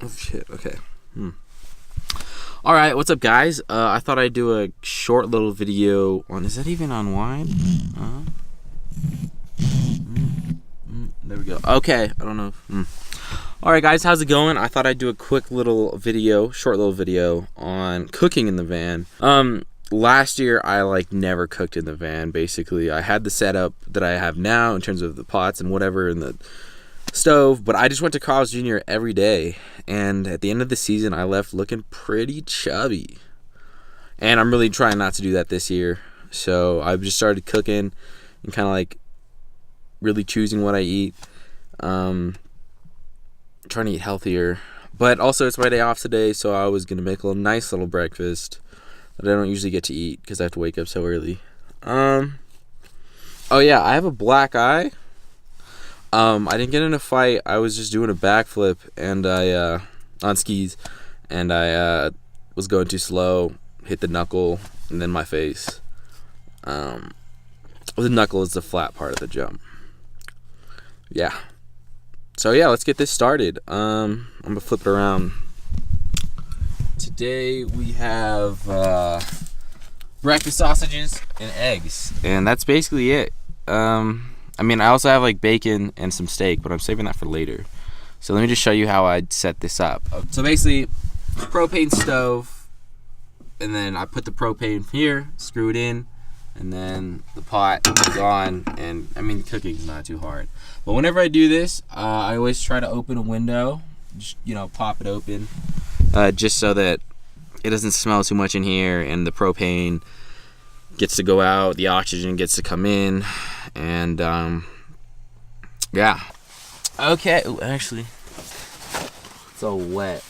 Oh shit. Okay. All right. What's up, guys? I thought I'd do a short little video on. Is that even on wide? There we go. Okay. I don't know. All right, guys. How's it going? I thought I'd do a quick little video, short little video on cooking in the van. Last year I never cooked in the van. Basically, I had the setup that I have now in terms of the pots and whatever and the stove, but I just went to Carl's Jr. every day, and at the end of the season I left looking pretty chubby, and I'm really trying not to do that this year. So I've just started cooking and kind of really choosing what I eat, trying to eat healthier, but also it's my day off today, so I was gonna make a nice little breakfast that I don't usually get to eat because I have to wake up so early. Oh yeah, I have a black eye. I didn't get in a fight. I was just doing a backflip and I on skis, and I was going too slow, hit the knuckle and then my face. The knuckle is the flat part of the jump. Yeah. So yeah, let's get this started. I'm gonna flip it around. Today we have breakfast sausages and eggs, and that's basically it. I also have bacon and some steak, but I'm saving that for later. So let me just show you how I'd set this up. So basically, propane stove, and then I put the propane here, screw it in, and then the pot is on, and cooking's not too hard. But whenever I do this, I always try to open a window, just, pop it open, just so that it doesn't smell too much in here, and the propane gets to go out, the oxygen gets to come in, and yeah. Okay. Ooh, actually, it's all wet.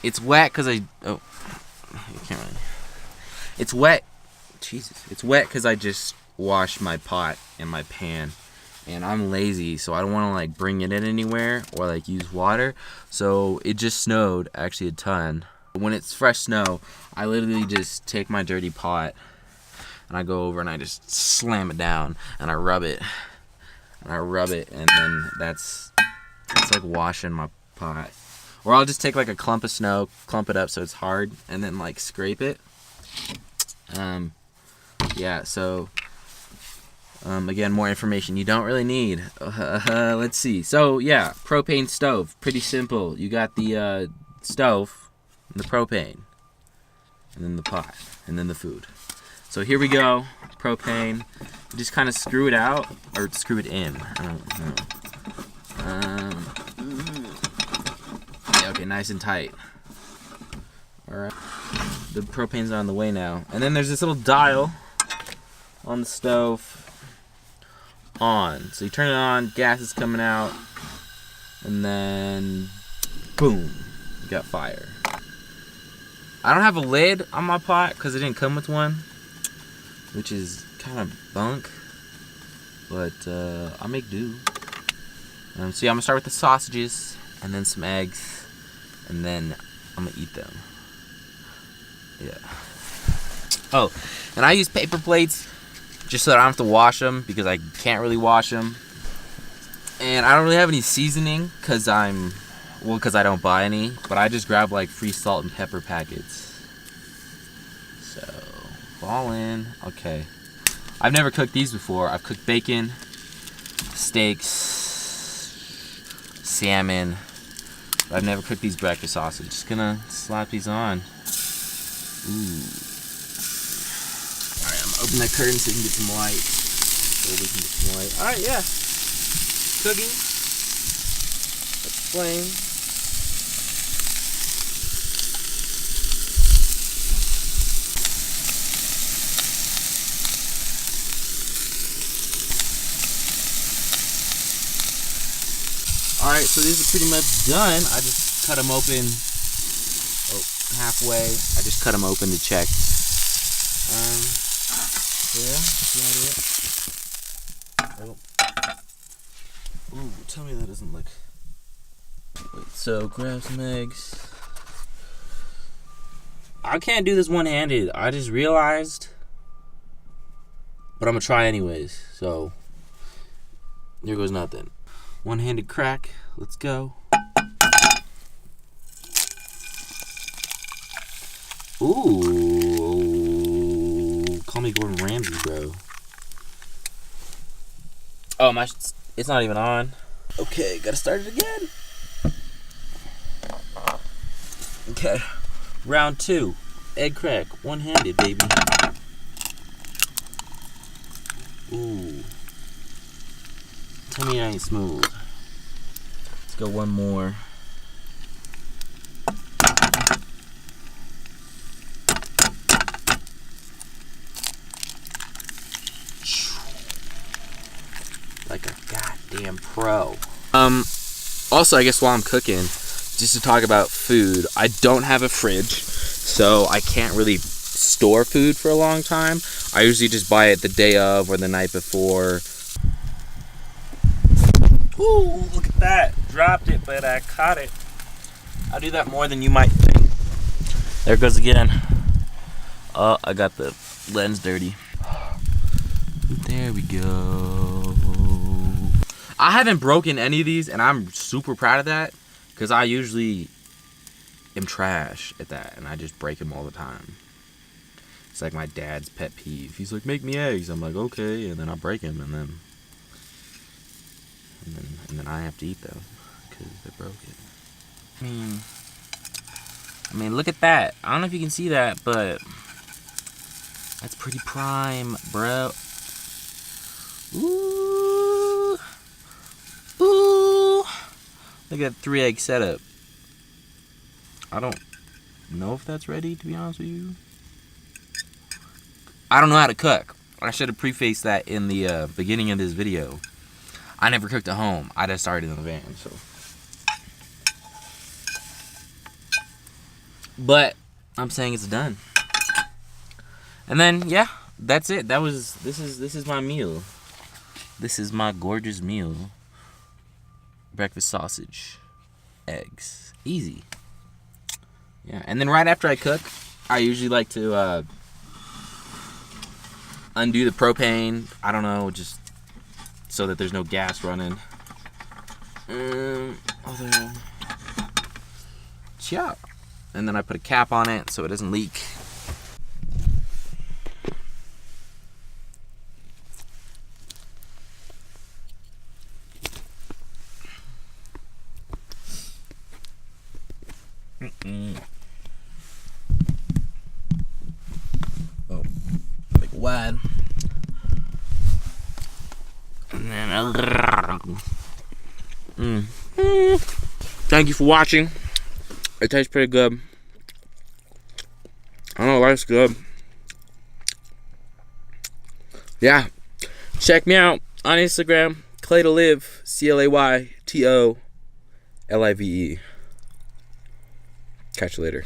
It's wet because you can't really. It's wet. Jesus. It's wet because I just washed my pot and my pan, and I'm lazy, so I don't want to bring it in anywhere or use water. So it just snowed actually a ton. When it's fresh snow, I literally just take my dirty pot and I go over and I just slam it down and I rub it and then it's like washing my pot. Or I'll just take a clump of snow, clump it up so it's hard, and then scrape it. Yeah, so again, more information you don't really need. Let's see. So yeah, propane stove, pretty simple. You got the stove and the propane, and then the pot, and then the food. So here we go. Propane. You just kind of screw it out, or screw it in. I don't know. Yeah, okay, nice and tight. Alright. The propane's on the way now. And then there's this little dial on the stove. On. So you turn it on, gas is coming out, and then boom, you got fire. I don't have a lid on my pot because it didn't come with one, which is kind of bunk, but I'll make do. So yeah, I'm gonna start with the sausages and then some eggs, and then I'm gonna eat them. Yeah. Oh, and I use paper plates just so that I don't have to wash them because I can't really wash them, and I don't really have any seasoning because I don't buy any, but I just grab free salt and pepper packets. So, fall in. Okay. I've never cooked these before. I've cooked bacon, steaks, salmon, but I've never cooked these breakfast sausages. Just gonna slap these on. Ooh. Alright, I'm gonna open that curtain so we can get some light. Alright, yeah. Cooking. Let's flame. Alright, so these are pretty much done. I just cut them open halfway. I just cut them open to check. Yeah, that's about it. Ooh, tell me that doesn't look... Wait, so grab some eggs. I can't do this one-handed. I just realized. But I'm gonna try anyways, so... There goes nothing. One-handed crack. Let's go. Ooh. Call me Gordon Ramsay, bro. Oh, it's not even on. Okay, gotta start it again. Okay. Round 2. Egg crack. One-handed, baby. Ooh. Tell me it ain't smooth. Let's go one more. Like a goddamn pro. Also, I guess while I'm cooking, just to talk about food, I don't have a fridge, so I can't really store food for a long time. I usually just buy it the day of or the night before. Ooh, look at that. Dropped it, but I caught it. I do that more than you might think. There it goes again. Oh, I got the lens dirty. There we go. I haven't broken any of these, and I'm super proud of that, because I usually am trash at that, and I just break them all the time. It's like my dad's pet peeve. He's like, make me eggs. I'm like, okay, and then I break them, and then I have to eat them because they're broken. I mean, look at that. I don't know if you can see that, but that's pretty prime, bro. Ooh. Ooh. Look at that 3-egg setup. I don't know if that's ready, to be honest with you. I don't know how to cook. I should have prefaced that in the beginning of this video. I never cooked at home. I just started in the van, so. But I'm saying it's done. And then yeah, that's it. This is my meal. This is my gorgeous meal. Breakfast sausage, eggs, easy. Yeah, and then right after I cook, I usually like to undo the propane. I don't know, just so that there's no gas running. Yeah. And then I put a cap on it so it doesn't leak. Oh, like wide. And then thank you for watching. It tastes pretty good. I don't know, life's good. Yeah. Check me out on Instagram, Claytolive, ClayTolive. Catch you later.